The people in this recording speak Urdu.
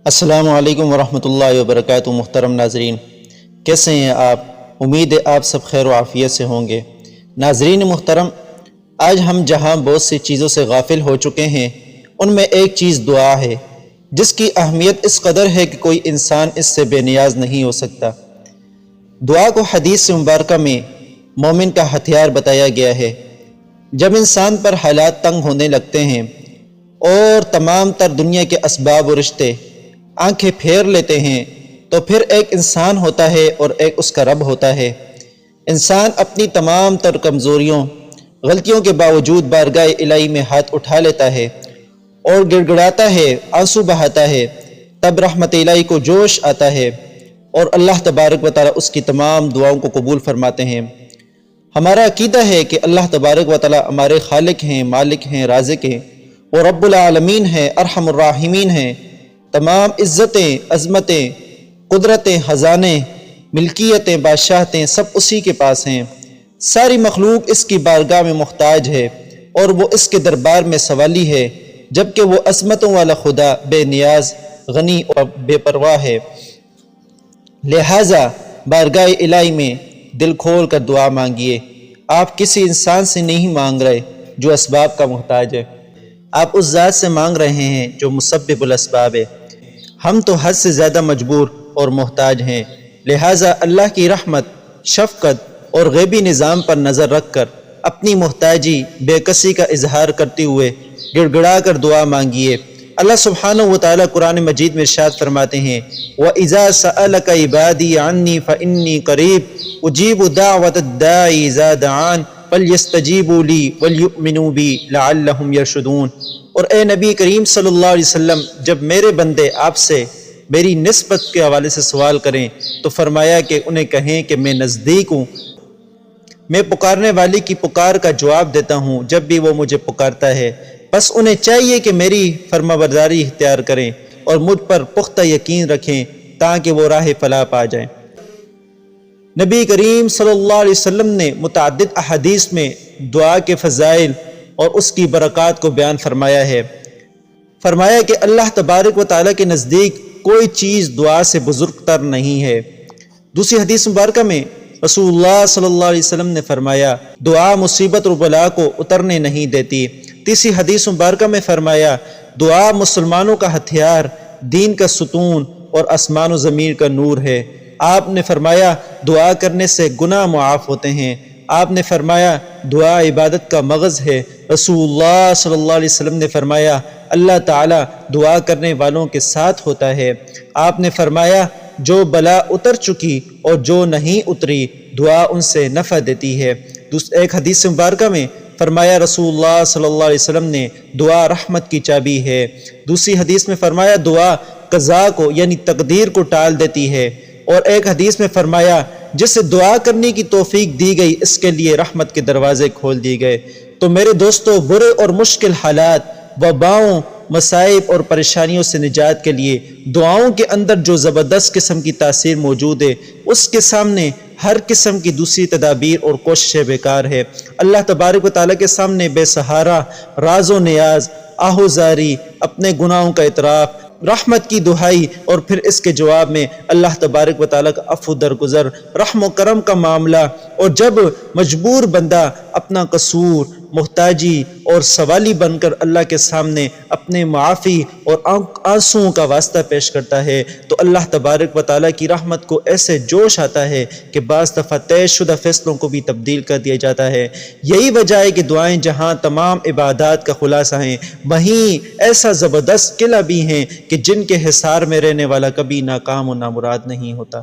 السلام علیکم ورحمۃ اللہ وبرکاتہ۔ محترم ناظرین، کیسے ہیں آپ؟ امید ہے آپ سب خیر و عافیت سے ہوں گے۔ ناظرین محترم، آج ہم جہاں بہت سی چیزوں سے غافل ہو چکے ہیں، ان میں ایک چیز دعا ہے، جس کی اہمیت اس قدر ہے کہ کوئی انسان اس سے بے نیاز نہیں ہو سکتا۔ دعا کو حدیث مبارکہ میں مومن کا ہتھیار بتایا گیا ہے۔ جب انسان پر حالات تنگ ہونے لگتے ہیں اور تمام تر دنیا کے اسباب و رشتے آنکھیں پھیر لیتے ہیں، تو پھر ایک انسان ہوتا ہے اور ایک اس کا رب ہوتا ہے۔ انسان اپنی تمام تر کمزوریوں، غلطیوں کے باوجود بارگاہ الہی میں ہاتھ اٹھا لیتا ہے اور گڑ گڑاتا ہے، آنسو بہاتا ہے، تب رحمت الہی کو جوش آتا ہے اور اللہ تبارک و تعالی اس کی تمام دعاؤں کو قبول فرماتے ہیں۔ ہمارا عقیدہ ہے کہ اللہ تبارک و تعالی ہمارے خالق ہیں، مالک ہیں، رازق ہیں، اور رب العالمین ہیں، ارحم الراحمین ہیں۔ تمام عزتیں، عظمتیں، قدرتیں، خزانے، ملکیتیں، بادشاہتیں سب اسی کے پاس ہیں۔ ساری مخلوق اس کی بارگاہ میں محتاج ہے اور وہ اس کے دربار میں سوالی ہے، جبکہ وہ عظمتوں والا خدا بے نیاز، غنی اور بے پرواہ ہے۔ لہٰذا بارگاہ الہی میں دل کھول کر دعا مانگیے۔ آپ کسی انسان سے نہیں مانگ رہے جو اسباب کا محتاج ہے، آپ اس ذات سے مانگ رہے ہیں جو مسبب الاسباب ہے۔ ہم تو حد سے زیادہ مجبور اور محتاج ہیں، لہٰذا اللہ کی رحمت، شفقت اور غیبی نظام پر نظر رکھ کر اپنی محتاجی، بے کسی کا اظہار کرتے ہوئے گڑ گڑا کر دعا مانگیے۔ اللہ سبحانہ و تعالیٰ قرآن مجید میں ارشاد فرماتے ہیں، وَإِذَا سَأَلَكَ عِبَادِي عَنِّي فَإِنِّي قَرِيبٌ أُجِيبُ دَعْوَةَ الدَّاعِ إِذَا دَعَانِ فَلْيَسْتَجِيبُوا لِي وَلْيُؤْمِنُوا بِي لَعَلَّهُمْ يَرْشُدُونَ۔ اور اے نبی کریم صلی اللہ علیہ وسلم، جب میرے بندے آپ سے میری نسبت کے حوالے سے سوال کریں تو فرمایا کہ انہیں کہیں کہ میں نزدیک ہوں، میں پکارنے والی کی پکار کا جواب دیتا ہوں جب بھی وہ مجھے پکارتا ہے۔ بس انہیں چاہیے کہ میری فرمانبرداری اختیار کریں اور مجھ پر پختہ یقین رکھیں تاکہ وہ راہ فلاح پا جائیں۔ نبی کریم صلی اللہ علیہ وسلم نے متعدد احادیث میں دعا کے فضائل اور اس کی برکات کو بیان فرمایا ہے۔ فرمایا کہ اللہ تبارک و تعالیٰ کے نزدیک کوئی چیز دعا سے بزرگ تر نہیں ہے۔ دوسری حدیث مبارکہ میں رسول اللہ صلی اللہ علیہ وسلم نے فرمایا، دعا مصیبت و بلا کو اترنے نہیں دیتی۔ تیسری حدیث مبارکہ میں فرمایا، دعا مسلمانوں کا ہتھیار، دین کا ستون اور آسمان و زمین کا نور ہے۔ آپ نے فرمایا، دعا کرنے سے گناہ معاف ہوتے ہیں۔ آپ نے فرمایا، دعا عبادت کا مغز ہے۔ رسول اللہ صلی اللہ علیہ وسلم نے فرمایا، اللہ تعالیٰ دعا کرنے والوں کے ساتھ ہوتا ہے۔ آپ نے فرمایا، جو بلا اتر چکی اور جو نہیں اتری، دعا ان سے نفع دیتی ہے۔ ایک حدیث مبارکہ میں فرمایا رسول اللہ صلی اللہ علیہ وسلم نے، دعا رحمت کی چابی ہے۔ دوسری حدیث میں فرمایا، دعا قضاء کو یعنی تقدیر کو ٹال دیتی ہے۔ اور ایک حدیث میں فرمایا، جسے دعا کرنے کی توفیق دی گئی اس کے لیے رحمت کے دروازے کھول دیے گئے۔ تو میرے دوستو، برے اور مشکل حالات، وباؤں، مصائب اور پریشانیوں سے نجات کے لیے دعاؤں کے اندر جو زبردست قسم کی تاثیر موجود ہے، اس کے سامنے ہر قسم کی دوسری تدابیر اور کوششیں بیکار ہے۔ اللہ تبارک و تعالیٰ کے سامنے بے سہارا، راز و نیاز، آہوزاری، اپنے گناہوں کا اعتراف، رحمت کی دہائی اور پھر اس کے جواب میں اللہ تبارک و تعالیٰ کا عفو درگزر، رحم و کرم کا معاملہ، اور جب مجبور بندہ اپنا قصور، محتاجی اور سوالی بن کر اللہ کے سامنے اپنے معافی اور آنسوؤں کا واسطہ پیش کرتا ہے تو اللہ تبارک و تعالیٰ کی رحمت کو ایسے جوش آتا ہے کہ بعض دفعہ طے شدہ فیصلوں کو بھی تبدیل کر دیا جاتا ہے۔ یہی وجہ ہے کہ دعائیں جہاں تمام عبادات کا خلاصہ ہیں، وہیں ایسا زبردست قلعہ بھی ہیں کہ جن کے حصار میں رہنے والا کبھی ناکام و نامراد نہیں ہوتا۔